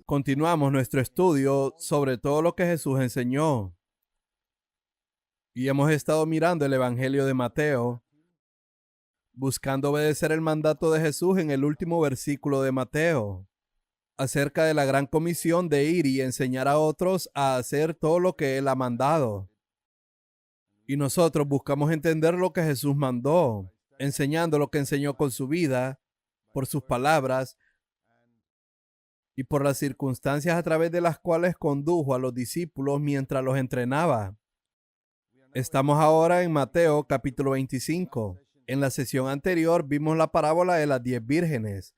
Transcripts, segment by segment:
Continuamos nuestro estudio sobre todo lo que Jesús enseñó. Y hemos estado mirando el Evangelio de Mateo, buscando obedecer el mandato de Jesús en el último versículo de Mateo, acerca de la gran comisión de ir y enseñar a otros a hacer todo lo que Él ha mandado. Y nosotros buscamos entender lo que Jesús mandó, enseñando lo que enseñó con su vida, por sus palabras y por las circunstancias a través de las cuales condujo a los discípulos mientras los entrenaba. Estamos ahora en Mateo capítulo 25. En la sesión anterior vimos la parábola de las 10 vírgenes,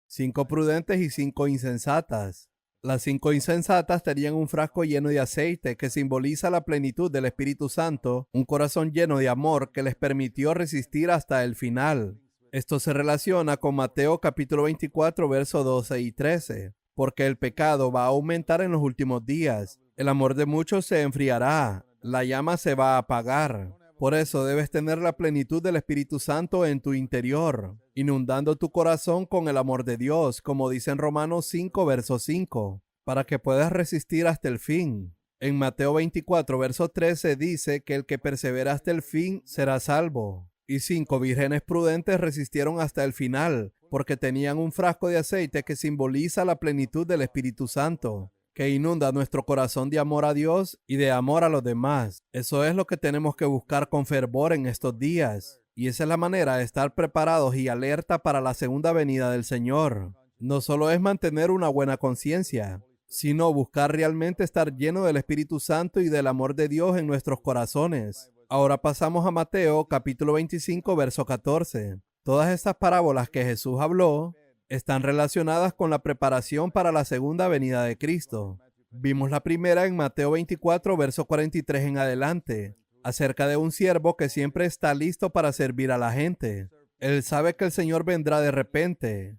5 prudentes y 5 insensatas. Las 5 insensatas tenían un frasco lleno de aceite que simboliza la plenitud del Espíritu Santo, un corazón lleno de amor que les permitió resistir hasta el final. Esto se relaciona con Mateo capítulo 24, versos 12 y 13, porque el pecado va a aumentar en los últimos días. El amor de muchos se enfriará, la llama se va a apagar. Por eso debes tener la plenitud del Espíritu Santo en tu interior, inundando tu corazón con el amor de Dios, como dice en Romanos 5, verso 5, para que puedas resistir hasta el fin. En Mateo 24, verso 13 dice que el que persevera hasta el fin será salvo. Y 5 vírgenes prudentes resistieron hasta el final, porque tenían un frasco de aceite que simboliza la plenitud del Espíritu Santo, que inunda nuestro corazón de amor a Dios y de amor a los demás. Eso es lo que tenemos que buscar con fervor en estos días. Y esa es la manera de estar preparados y alerta para la segunda venida del Señor. No solo es mantener una buena conciencia, sino buscar realmente estar lleno del Espíritu Santo y del amor de Dios en nuestros corazones. Ahora pasamos a Mateo capítulo 25, verso 14. Todas estas parábolas que Jesús habló están relacionadas con la preparación para la segunda venida de Cristo. Vimos la primera en Mateo 24, verso 43 en adelante, acerca de un siervo que siempre está listo para servir a la gente. Él sabe que el Señor vendrá de repente.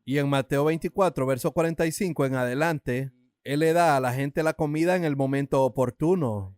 Y en Mateo 24, verso 45 en adelante, Él le da a la gente la comida en el momento oportuno.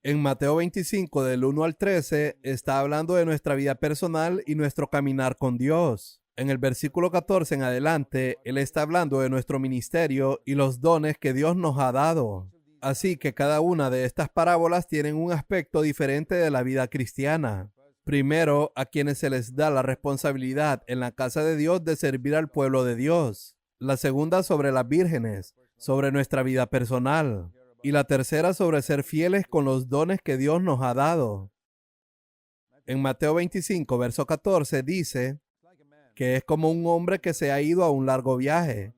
En Mateo 25, del 1 al 13, está hablando de nuestra vida personal y nuestro caminar con Dios. En el versículo 14 en adelante, Él está hablando de nuestro ministerio y los dones que Dios nos ha dado. Así que cada una de estas parábolas tienen un aspecto diferente de la vida cristiana. Primero, a quienes se les da la responsabilidad en la casa de Dios de servir al pueblo de Dios. La segunda sobre las vírgenes, sobre nuestra vida personal. Y la tercera sobre ser fieles con los dones que Dios nos ha dado. En Mateo 25, verso 14 dice que es como un hombre que se ha ido a un largo viaje.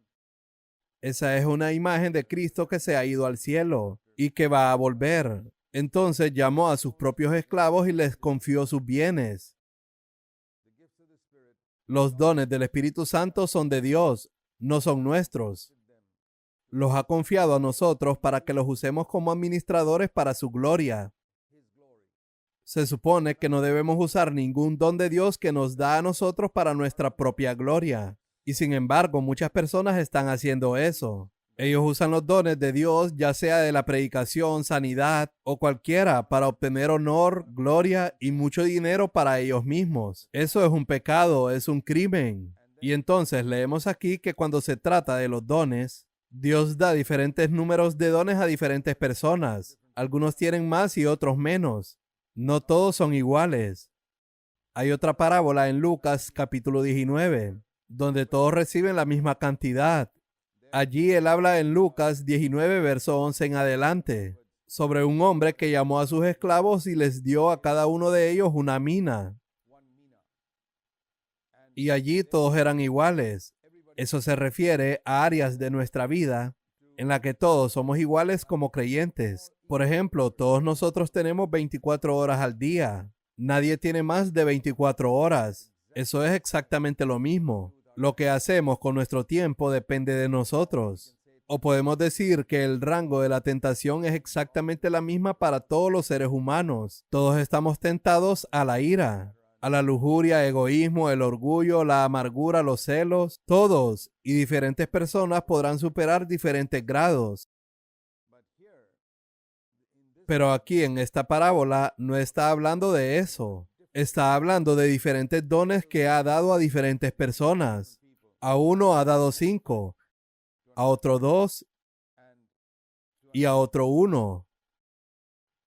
Esa es una imagen de Cristo que se ha ido al cielo y que va a volver. Entonces llamó a sus propios esclavos y les confió sus bienes. Los dones del Espíritu Santo son de Dios, no son nuestros. Los ha confiado a nosotros para que los usemos como administradores para su gloria. Se supone que no debemos usar ningún don de Dios que nos da a nosotros para nuestra propia gloria. Y sin embargo, muchas personas están haciendo eso. Ellos usan los dones de Dios, ya sea de la predicación, sanidad o cualquiera, para obtener honor, gloria y mucho dinero para ellos mismos. Eso es un pecado, es un crimen. Y entonces leemos aquí que cuando se trata de los dones, Dios da diferentes números de dones a diferentes personas. Algunos tienen más y otros menos. No todos son iguales. Hay otra parábola en Lucas capítulo 19, donde todos reciben la misma cantidad. Allí él habla en Lucas 19, verso 11 en adelante, sobre un hombre que llamó a sus esclavos y les dio a cada uno de ellos una mina. Y allí todos eran iguales. Eso se refiere a áreas de nuestra vida en la que todos somos iguales como creyentes. Por ejemplo, todos nosotros tenemos 24 horas al día. Nadie tiene más de 24 horas. Eso es exactamente lo mismo. Lo que hacemos con nuestro tiempo depende de nosotros. O podemos decir que el rango de la tentación es exactamente la misma para todos los seres humanos. Todos estamos tentados a la ira, a la lujuria, egoísmo, el orgullo, la amargura, los celos. Todos y diferentes personas podrán superar diferentes grados. Pero aquí en esta parábola no está hablando de eso. Está hablando de diferentes dones que ha dado a diferentes personas. A uno ha dado 5, a otro 2 y a otro 1.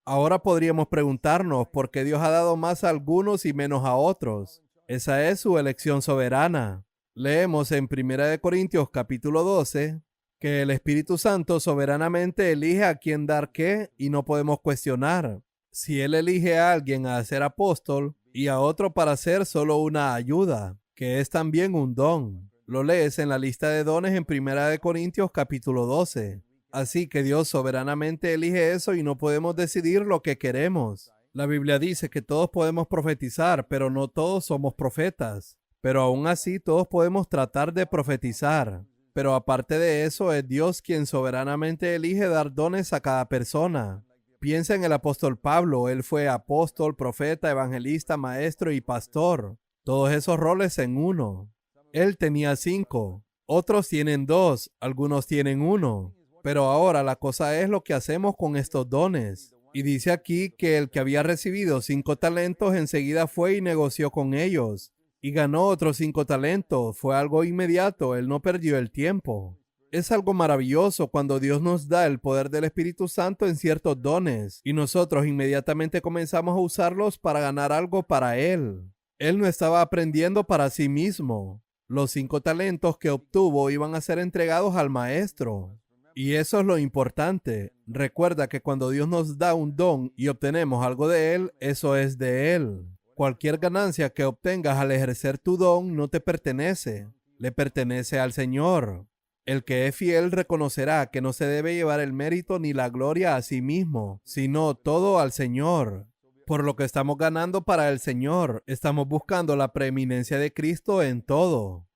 Ahora podríamos preguntarnos por qué Dios ha dado más a algunos y menos a otros. Esa es su elección soberana. Leemos en 1 Corintios capítulo 12 que el Espíritu Santo soberanamente elige a quién dar qué y no podemos cuestionar. Si Él elige a alguien a ser apóstol y a otro para ser solo una ayuda, que es también un don. Lo lees en la lista de dones en 1 Corintios capítulo 12. Así que Dios soberanamente elige eso y no podemos decidir lo que queremos. La Biblia dice que todos podemos profetizar, pero no todos somos profetas. Pero aún así todos podemos tratar de profetizar. Pero aparte de eso, es Dios quien soberanamente elige dar dones a cada persona. Piensa en el apóstol Pablo. Él fue apóstol, profeta, evangelista, maestro y pastor. Todos esos roles en uno. Él tenía 5. Otros tienen 2. Algunos tienen 1. Pero ahora la cosa es lo que hacemos con estos dones. Y dice aquí que el que había recibido 5 talentos enseguida fue y negoció con ellos. Y ganó otros 5 talentos. Fue algo inmediato. Él no perdió el tiempo. Es algo maravilloso cuando Dios nos da el poder del Espíritu Santo en ciertos dones. Y nosotros inmediatamente comenzamos a usarlos para ganar algo para Él. Él no estaba aprendiendo para sí mismo. Los 5 talentos que obtuvo iban a ser entregados al maestro. Y eso es lo importante. Recuerda que cuando Dios nos da un don y obtenemos algo de Él, eso es de Él. Cualquier ganancia que obtengas al ejercer tu don no te pertenece. Le pertenece al Señor. El que es fiel reconocerá que no se debe llevar el mérito ni la gloria a sí mismo, sino todo al Señor. Por lo que estamos ganando para el Señor, estamos buscando la preeminencia de Cristo en todo.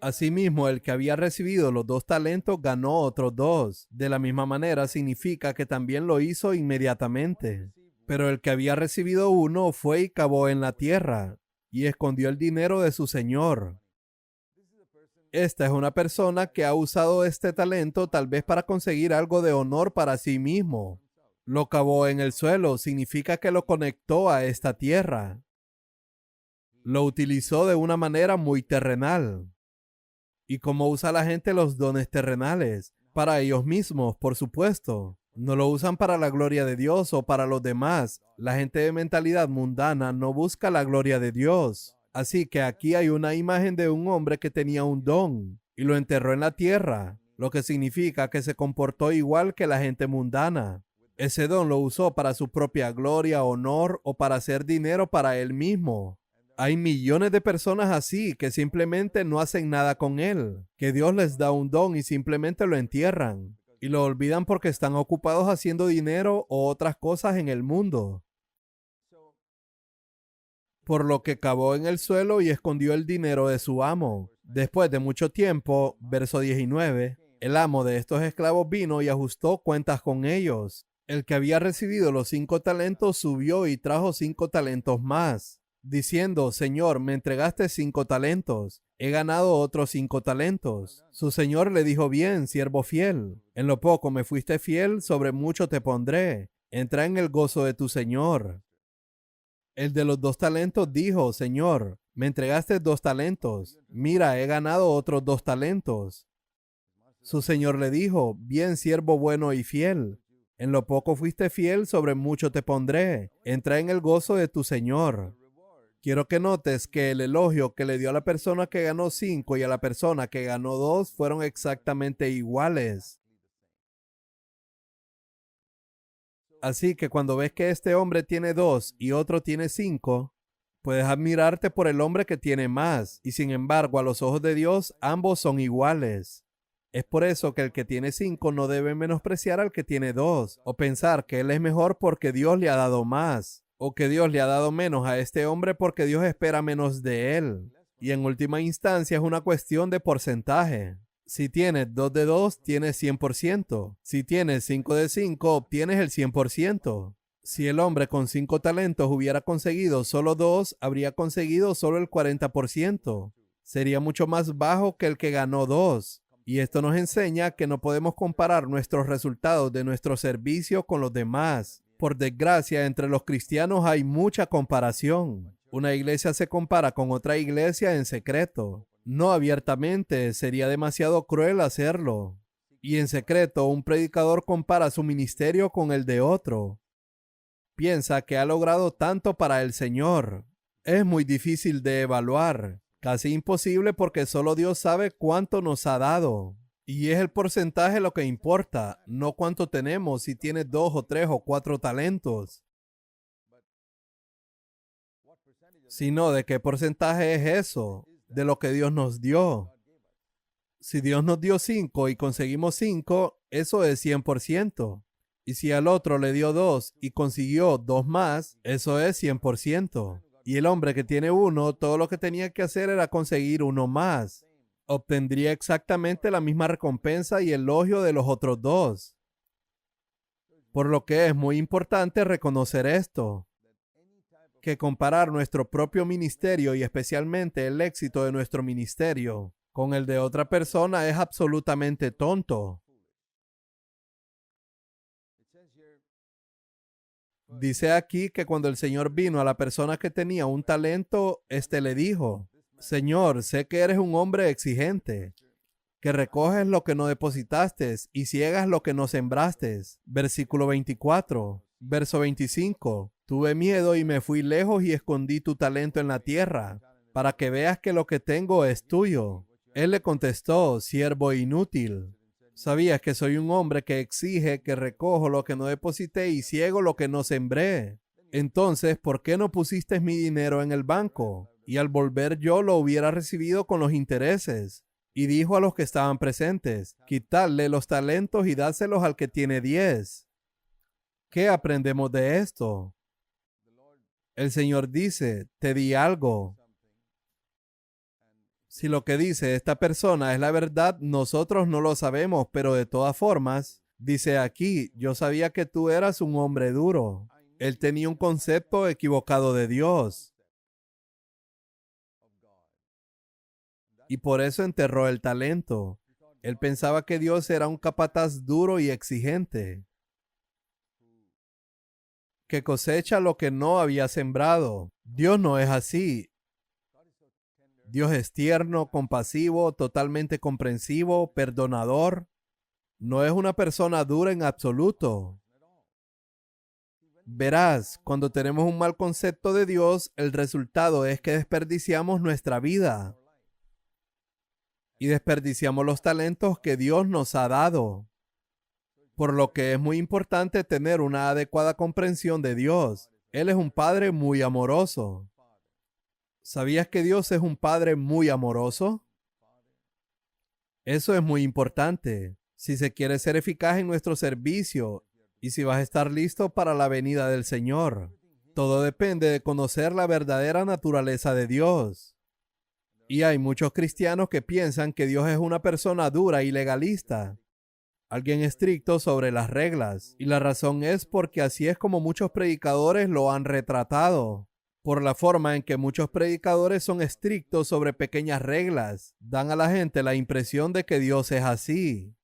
Asimismo, el que había recibido los 2 talentos ganó otros 2. De la misma manera, significa que también lo hizo inmediatamente. Pero el que había recibido 1 fue y cavó en la tierra y escondió el dinero de su señor. Esta es una persona que ha usado este talento tal vez para conseguir algo de honor para sí mismo. Lo cavó en el suelo, significa que lo conectó a esta tierra. Lo utilizó de una manera muy terrenal. ¿Y cómo usa la gente los dones terrenales? Para ellos mismos, por supuesto. No lo usan para la gloria de Dios o para los demás. La gente de mentalidad mundana no busca la gloria de Dios. Así que aquí hay una imagen de un hombre que tenía un don y lo enterró en la tierra, lo que significa que se comportó igual que la gente mundana. Ese don lo usó para su propia gloria, honor o para hacer dinero para él mismo. Hay millones de personas así que simplemente no hacen nada con él, que Dios les da un don y simplemente lo entierran y lo olvidan porque están ocupados haciendo dinero o otras cosas en el mundo. Por lo que cavó en el suelo y escondió el dinero de su amo. Después de mucho tiempo, verso 19, el amo de estos esclavos vino y ajustó cuentas con ellos. El que había recibido los 5 talentos subió y trajo 5 talentos más, diciendo: Señor, me entregaste 5 talentos, he ganado otros 5 talentos. Su señor le dijo: bien, siervo fiel, en lo poco me fuiste fiel, sobre mucho te pondré, entra en el gozo de tu señor. El de los 2 talentos dijo: Señor, me entregaste 2 talentos, mira, he ganado otros 2 talentos. Su señor le dijo: bien, siervo bueno y fiel, en lo poco fuiste fiel, sobre mucho te pondré, entra en el gozo de tu señor. Quiero que notes que el elogio que le dio a la persona que ganó 5 y a la persona que ganó 2 fueron exactamente iguales. Así que cuando ves que este hombre tiene 2 y otro tiene 5, puedes admirarte por el hombre que tiene más, y sin embargo, a los ojos de Dios, ambos son iguales. Es por eso que el que tiene 5 no debe menospreciar al que tiene 2, o pensar que él es mejor porque Dios le ha dado más, o que Dios le ha dado menos a este hombre porque Dios espera menos de él. Y en última instancia es una cuestión de porcentaje. Si tienes 2 de 2, tienes 100%. Si tienes 5 de 5, obtienes el 100%. Si el hombre con 5 talentos hubiera conseguido solo 2, habría conseguido solo el 40%. Sería mucho más bajo que el que ganó 2. Y esto nos enseña que no podemos comparar nuestros resultados de nuestro servicio con los demás. Por desgracia, entre los cristianos hay mucha comparación. Una iglesia se compara con otra iglesia en secreto. No abiertamente, sería demasiado cruel hacerlo. Y en secreto, un predicador compara su ministerio con el de otro. Piensa que ha logrado tanto para el Señor. Es muy difícil de evaluar, casi imposible porque solo Dios sabe cuánto nos ha dado. Y es el porcentaje lo que importa, no cuánto tenemos, si tienes 2 o 3 o 4 talentos, sino de qué porcentaje es eso, de lo que Dios nos dio. Si Dios nos dio 5 y conseguimos 5, eso es 100%. Y si al otro le dio 2 y consiguió 2 más, eso es 100%. Y el hombre que tiene 1, todo lo que tenía que hacer era conseguir 1 más. Obtendría exactamente la misma recompensa y elogio de los otros 2. Por lo que es muy importante reconocer esto, que comparar nuestro propio ministerio y especialmente el éxito de nuestro ministerio con el de otra persona es absolutamente tonto. Dice aquí que cuando el Señor vino a la persona que tenía un talento, éste le dijo: Señor, sé que eres un hombre exigente, que recoges lo que no depositaste y ciegas lo que no sembraste. Versículo 24. Verso 25. Tuve miedo y me fui lejos y escondí tu talento en la tierra, para que veas que lo que tengo es tuyo. Él le contestó: siervo inútil. Sabías que soy un hombre que exige, que recojo lo que no deposité y ciego lo que no sembré. Entonces, ¿por qué no pusiste mi dinero en el banco? Y al volver yo lo hubiera recibido con los intereses. Y dijo a los que estaban presentes: quitadle los talentos y dáselos al que tiene 10. ¿Qué aprendemos de esto? El Señor dice: te di algo. Si lo que dice esta persona es la verdad, nosotros no lo sabemos, pero de todas formas, dice aquí: yo sabía que tú eras un hombre duro. Él tenía un concepto equivocado de Dios y por eso enterró el talento. Él pensaba que Dios era un capataz duro y exigente, que cosecha lo que no había sembrado. Dios no es así. Dios es tierno, compasivo, totalmente comprensivo, perdonador. No es una persona dura en absoluto. Verás, cuando tenemos un mal concepto de Dios, el resultado es que desperdiciamos nuestra vida y desperdiciamos los talentos que Dios nos ha dado. Por lo que es muy importante tener una adecuada comprensión de Dios. Él es un Padre muy amoroso. ¿Sabías que Dios es un Padre muy amoroso? Eso es muy importante si se quiere ser eficaz en nuestro servicio y si vas a estar listo para la venida del Señor. Todo depende de conocer la verdadera naturaleza de Dios. Y hay muchos cristianos que piensan que Dios es una persona dura y legalista, alguien estricto sobre las reglas. Y la razón es porque así es como muchos predicadores lo han retratado. Por la forma en que muchos predicadores son estrictos sobre pequeñas reglas, dan a la gente la impresión de que Dios es así.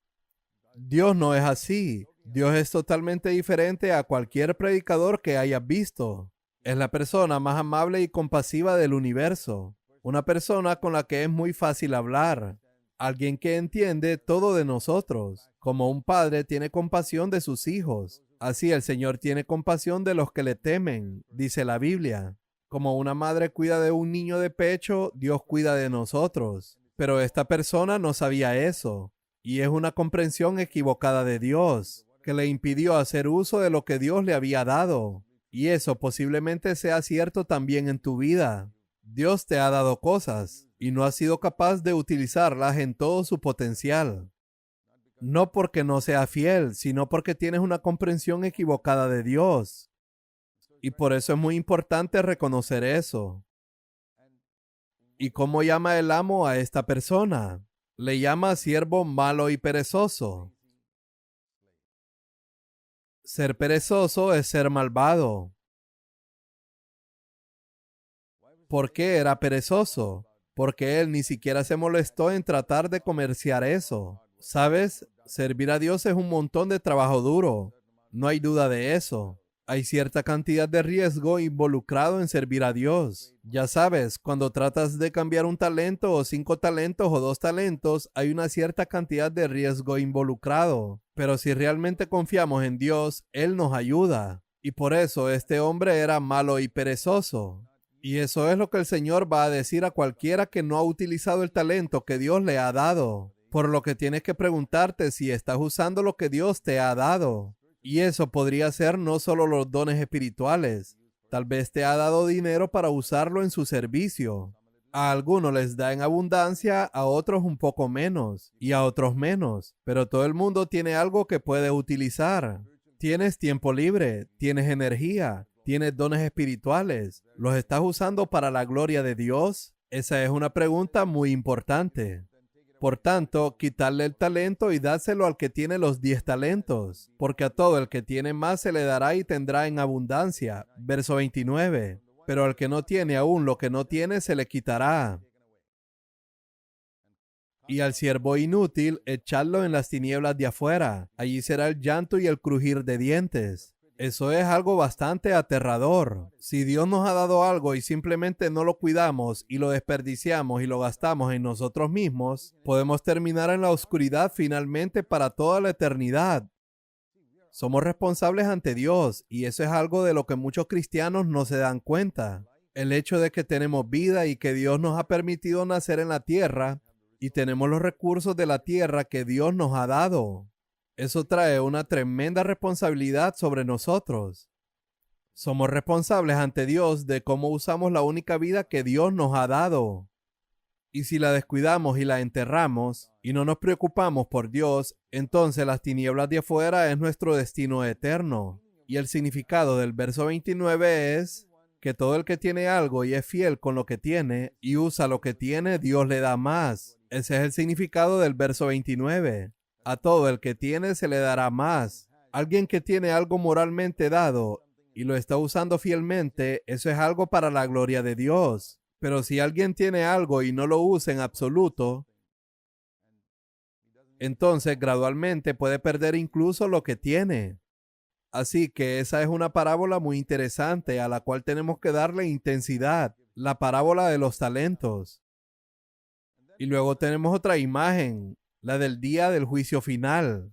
Dios no es así. Dios es totalmente diferente a cualquier predicador que hayas visto. Es la persona más amable y compasiva del universo. Una persona con la que es muy fácil hablar. Alguien que entiende todo de nosotros. Como un padre tiene compasión de sus hijos, así el Señor tiene compasión de los que le temen, dice la Biblia. Como una madre cuida de un niño de pecho, Dios cuida de nosotros. Pero esta persona no sabía eso. Y es una comprensión equivocada de Dios, que le impidió hacer uso de lo que Dios le había dado. Y eso posiblemente sea cierto también en tu vida. Dios te ha dado cosas y no has sido capaz de utilizarlas en todo su potencial. No porque no sea fiel, sino porque tienes una comprensión equivocada de Dios. Y por eso es muy importante reconocer eso. ¿Y cómo llama el amo a esta persona? Le llama siervo malo y perezoso. Ser perezoso es ser malvado. ¿Por qué era perezoso? Porque él ni siquiera se molestó en tratar de comerciar eso. ¿Sabes? Servir a Dios es un montón de trabajo duro. No hay duda de eso. Hay cierta cantidad de riesgo involucrado en servir a Dios. Ya sabes, cuando tratas de cambiar un talento o 5 talentos o 2 talentos, hay una cierta cantidad de riesgo involucrado. Pero si realmente confiamos en Dios, Él nos ayuda. Y por eso este hombre era malo y perezoso. Y eso es lo que el Señor va a decir a cualquiera que no ha utilizado el talento que Dios le ha dado. Por lo que tienes que preguntarte si estás usando lo que Dios te ha dado. Y eso podría ser no solo los dones espirituales. Tal vez te ha dado dinero para usarlo en su servicio. A algunos les da en abundancia, a otros un poco menos y a otros menos. Pero todo el mundo tiene algo que puede utilizar. Tienes tiempo libre, tienes energía, tienes dones espirituales. ¿Los estás usando para la gloria de Dios? Esa es una pregunta muy importante. Por tanto, quitarle el talento y dárselo al que tiene los 10 talentos, porque a todo el que tiene más se le dará y tendrá en abundancia. Verso 29. Pero al que no tiene aún lo que no tiene se le quitará. Y al siervo inútil, echadlo en las tinieblas de afuera. Allí será el llanto y el crujir de dientes. Eso es algo bastante aterrador. Si Dios nos ha dado algo y simplemente no lo cuidamos y lo desperdiciamos y lo gastamos en nosotros mismos, podemos terminar en la oscuridad finalmente para toda la eternidad. Somos responsables ante Dios y eso es algo de lo que muchos cristianos no se dan cuenta. El hecho de que tenemos vida y que Dios nos ha permitido nacer en la tierra y tenemos los recursos de la tierra que Dios nos ha dado. Eso trae una tremenda responsabilidad sobre nosotros. Somos responsables ante Dios de cómo usamos la única vida que Dios nos ha dado. Y si la descuidamos y la enterramos y no nos preocupamos por Dios, entonces las tinieblas de afuera es nuestro destino eterno. Y el significado del verso 29 es que todo el que tiene algo y es fiel con lo que tiene y usa lo que tiene, Dios le da más. Ese es el significado del verso 29. A todo el que tiene se le dará más. Alguien que tiene algo moralmente dado y lo está usando fielmente, eso es algo para la gloria de Dios. Pero si alguien tiene algo y no lo usa en absoluto, entonces gradualmente puede perder incluso lo que tiene. Así que esa es una parábola muy interesante a la cual tenemos que darle intensidad. La parábola de los talentos. Y luego tenemos otra imagen, la del día del juicio final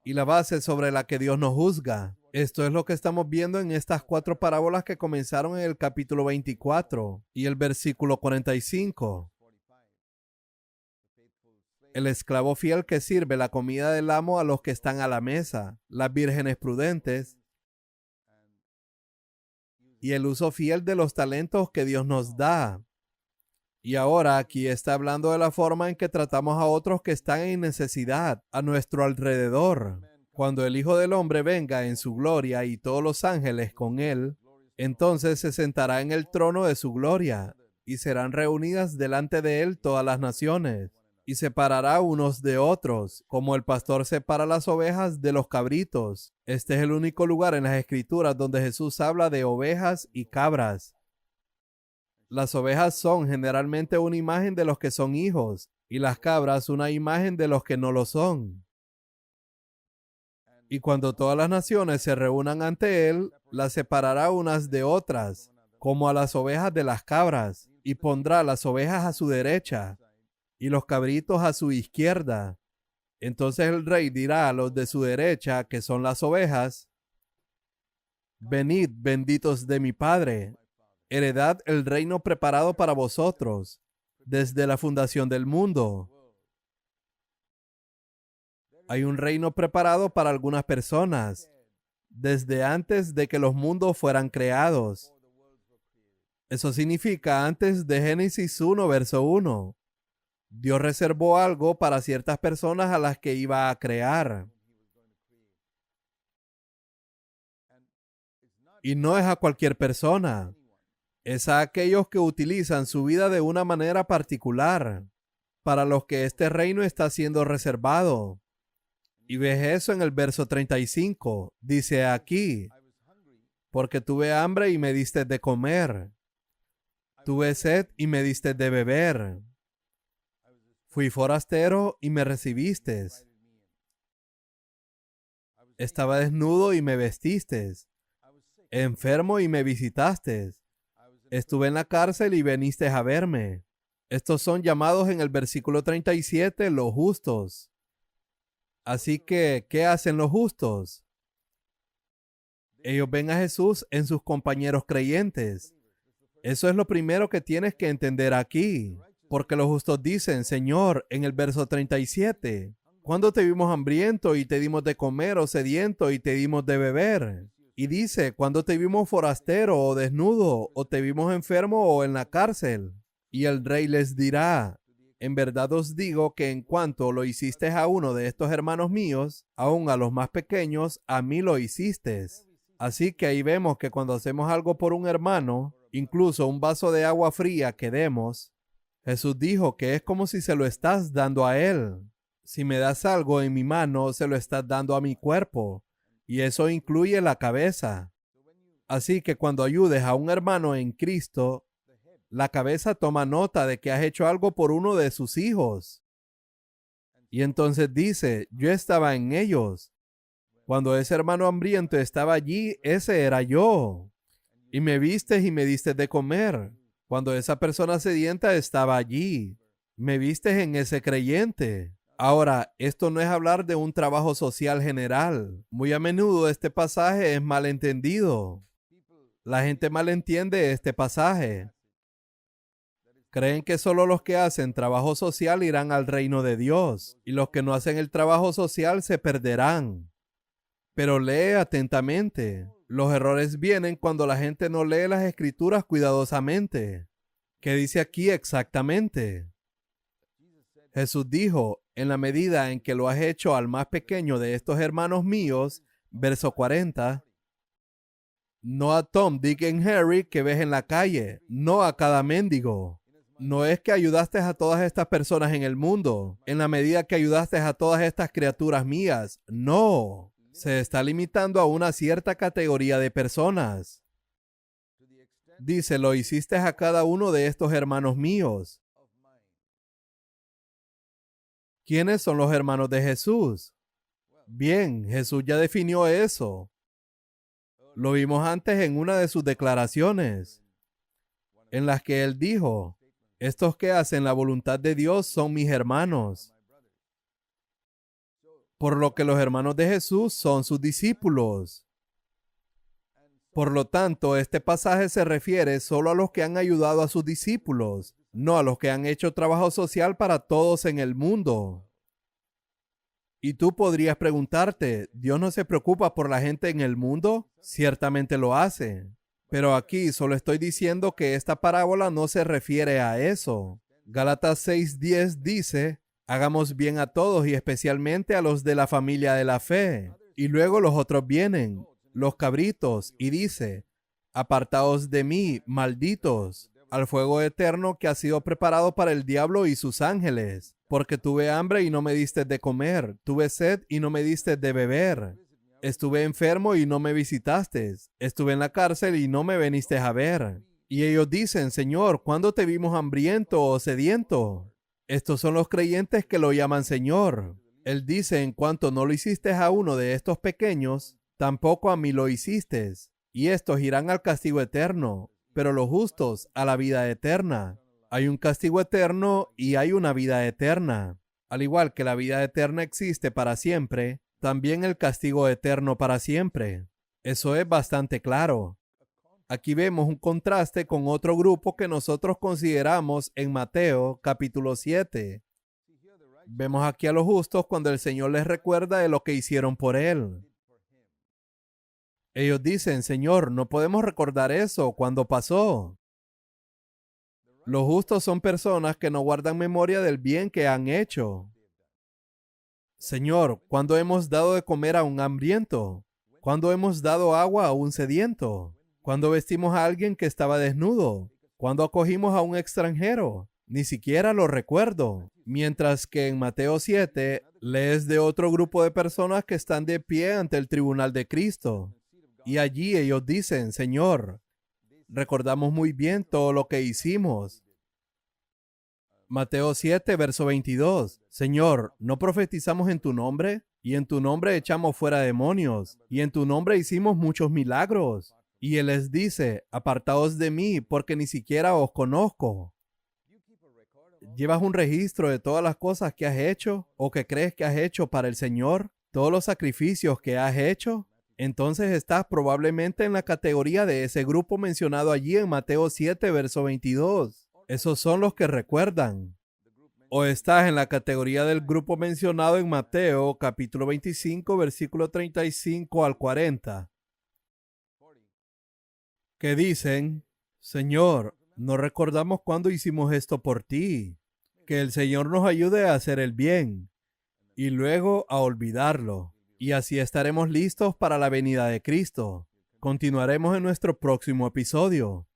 y la base sobre la que Dios nos juzga. Esto es lo que estamos viendo en estas 4 parábolas que comenzaron en el capítulo 24 y el versículo 45. El esclavo fiel que sirve la comida del amo a los que están a la mesa, las vírgenes prudentes y el uso fiel de los talentos que Dios nos da. Y ahora aquí está hablando de la forma en que tratamos a otros que están en necesidad a nuestro alrededor. Cuando el Hijo del Hombre venga en su gloria y todos los ángeles con él, entonces se sentará en el trono de su gloria y serán reunidas delante de él todas las naciones y separará unos de otros, como el pastor separa las ovejas de los cabritos. Este es el único lugar en las Escrituras donde Jesús habla de ovejas y cabras. Las ovejas son generalmente una imagen de los que son hijos y las cabras una imagen de los que no lo son. Y cuando todas las naciones se reúnan ante él, las separará unas de otras, como a las ovejas de las cabras, y pondrá las ovejas a su derecha y los cabritos a su izquierda. Entonces el rey dirá a los de su derecha, que son las ovejas: venid, benditos de mi Padre, heredad el reino preparado para vosotros desde la fundación del mundo. Hay un reino preparado para algunas personas desde antes de que los mundos fueran creados. Eso significa antes de Génesis 1, verso 1. Dios reservó algo para ciertas personas a las que iba a crear. Y no es a cualquier persona. Es a aquellos que utilizan su vida de una manera particular, para los que este reino está siendo reservado. Y ves eso en el verso 35. Dice aquí: porque tuve hambre y me diste de comer. Tuve sed y me diste de beber. Fui forastero y me recibiste. Estaba desnudo y me vestiste, enfermo y me visitaste. Estuve en la cárcel y viniste a verme. Estos son llamados en el versículo 37 los justos. Así que, ¿qué hacen los justos? Ellos ven a Jesús en sus compañeros creyentes. Eso es lo primero que tienes que entender aquí. Porque los justos dicen, Señor, en el verso 37, ¿cuándo te vimos hambriento y te dimos de comer, o sediento y te dimos de beber? Y dice, ¿cuándo te vimos forastero o desnudo, o te vimos enfermo o en la cárcel? Y el rey les dirá, en verdad os digo que en cuanto lo hiciste a uno de estos hermanos míos, aun a los más pequeños, a mí lo hiciste. Así que ahí vemos que cuando hacemos algo por un hermano, incluso un vaso de agua fría que demos, Jesús dijo que es como si se lo estás dando a él. Si me das algo en mi mano, se lo estás dando a mi cuerpo, y eso incluye la cabeza. Así que cuando ayudes a un hermano en Cristo, la cabeza toma nota de que has hecho algo por uno de sus hijos. Y entonces dice, yo estaba en ellos. Cuando ese hermano hambriento estaba allí, ese era yo. Y me vistes y me diste de comer. Cuando esa persona sedienta estaba allí, me vistes en ese creyente. Ahora, esto no es hablar de un trabajo social general. Muy a menudo este pasaje es malentendido. La gente malentiende este pasaje. Creen que solo los que hacen trabajo social irán al reino de Dios, y los que no hacen el trabajo social se perderán. Pero lee atentamente. Los errores vienen cuando la gente no lee las escrituras cuidadosamente. ¿Qué dice aquí exactamente? Jesús dijo, en la medida en que lo has hecho al más pequeño de estos hermanos míos, verso 40, no a Tom, Dick y Harry que ves en la calle, no a cada mendigo. No es que ayudaste a todas estas personas en el mundo, en la medida que ayudaste a todas estas criaturas mías. No. Se está limitando a una cierta categoría de personas. Dice, lo hiciste a cada uno de estos hermanos míos. ¿Quiénes son los hermanos de Jesús? Bien, Jesús ya definió eso. Lo vimos antes en una de sus declaraciones, en las que él dijo, estos que hacen la voluntad de Dios son mis hermanos. Por lo que los hermanos de Jesús son sus discípulos. Por lo tanto, este pasaje se refiere solo a los que han ayudado a sus discípulos, no a los que han hecho trabajo social para todos en el mundo. Y tú podrías preguntarte, ¿Dios no se preocupa por la gente en el mundo? Ciertamente lo hace. Pero aquí solo estoy diciendo que esta parábola no se refiere a eso. Gálatas 6:10 dice, hagamos bien a todos y especialmente a los de la familia de la fe. Y luego los otros vienen, los cabritos, y dice, apartaos de mí, malditos, al fuego eterno que ha sido preparado para el diablo y sus ángeles. Porque tuve hambre y no me diste de comer, tuve sed y no me diste de beber. Estuve enfermo y no me visitaste, estuve en la cárcel y no me viniste a ver. Y ellos dicen, Señor, ¿cuándo te vimos hambriento o sediento? Estos son los creyentes que lo llaman Señor. Él dice, en cuanto no lo hiciste a uno de estos pequeños, tampoco a mí lo hiciste. Y estos irán al castigo eterno, pero los justos a la vida eterna. Hay un castigo eterno y hay una vida eterna. Al igual que la vida eterna existe para siempre, también el castigo eterno para siempre. Eso es bastante claro. Aquí vemos un contraste con otro grupo que nosotros consideramos en Mateo capítulo 7. Vemos aquí a los justos cuando el Señor les recuerda de lo que hicieron por Él. Ellos dicen, Señor, no podemos recordar eso cuando pasó. Los justos son personas que no guardan memoria del bien que han hecho. Señor, ¿cuándo hemos dado de comer a un hambriento? ¿Cuándo hemos dado agua a un sediento? ¿Cuándo vestimos a alguien que estaba desnudo? ¿Cuándo acogimos a un extranjero? Ni siquiera lo recuerdo. Mientras que en Mateo 7 lees de otro grupo de personas que están de pie ante el tribunal de Cristo. Y allí ellos dicen, Señor, recordamos muy bien todo lo que hicimos. Mateo 7, verso 22. Señor, ¿no profetizamos en tu nombre? y en tu nombre echamos fuera demonios, y en tu nombre hicimos muchos milagros. Y Él les dice, apartaos de mí, porque ni siquiera os conozco. ¿Llevas un registro de todas las cosas que has hecho o que crees que has hecho para el Señor? ¿Todos los sacrificios que has hecho? Entonces estás probablemente en la categoría de ese grupo mencionado allí en Mateo 7, verso 22. Esos son los que recuerdan. O estás en la categoría del grupo mencionado en Mateo capítulo 25, versículo 35 al 40, que dicen, Señor, no recordamos cuándo hicimos esto por ti. Que el Señor nos ayude a hacer el bien y luego a olvidarlo. Y así estaremos listos para la venida de Cristo. Continuaremos en nuestro próximo episodio.